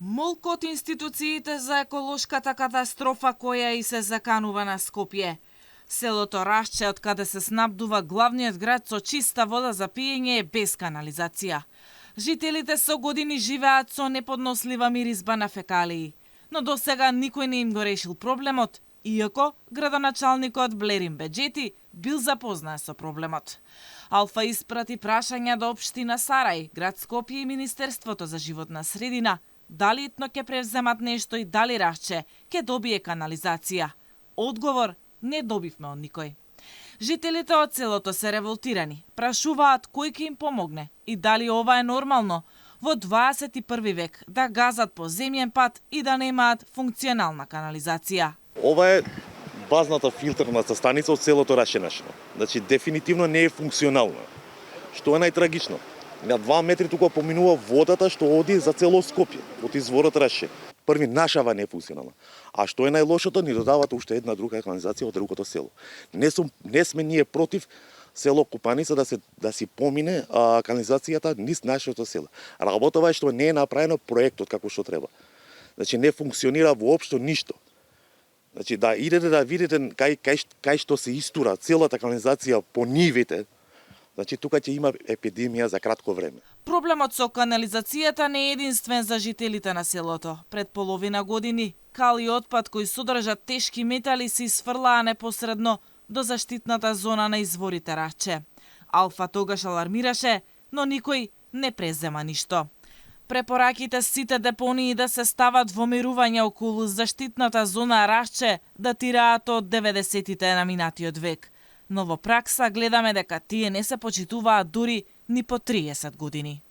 Молку од институциите за еколошката катастрофа која и се заканува на Скопје. Селото Рашче, од каде се снабдува главниот град со чиста вода за пиење, е без канализација. Жителите со години живеат со неподнослива миризба на фекалии, но до сега никој не им го решил проблемот, иако градоначалникот Блерин Беџети бил запознат со проблемот. Алфа испрати прашања до општина Сарај, град Скопје и Министерството за животна средина, дали итно ќе превземат нешто и дали Рашче ќе добие канализација. Одговор не добивме од никој. Жителите од селото се револтирани, прашуваат кој ќе им помогне и дали ова е нормално во 21 век да газат по земјен пат и да немаат функционална канализација. Ова е базната филтерната станица од селото Рашенашно. Значи, дефинитивно не е функционална. Што е најтрагично? На 2 метри тука поминува водата што оди за цело Скопје, од изворот Раше. Први, нашава не е функционална. А што е најлошото, ни додават уште една друга канализација од другото село. Не сме ние против село Купаница да си помине канализацијата низ нашето село. Работова е што не е направено проектот како што треба. Значи, не функционира воопшто ништо. Значи, да идете да видите кај што се истура целата канализација по нивите, значи тука ќе има епидемија за кратко време. Проблемот со канализацијата не е единствен за жителите на селото. Пред половина години кал и отпад кои содржат тешки метали се изфрлаа непосредно до заштитната зона на изворите Рашче. Алфа тогаш алармираше, но никој не презема ништо. Препораките сите депонии да се стават во мирување околу заштитната зона Рашче датираат од 90-тите на минатиот век. Но во пракса гледаме дека тие не се почитуваат дури ни по 30 години.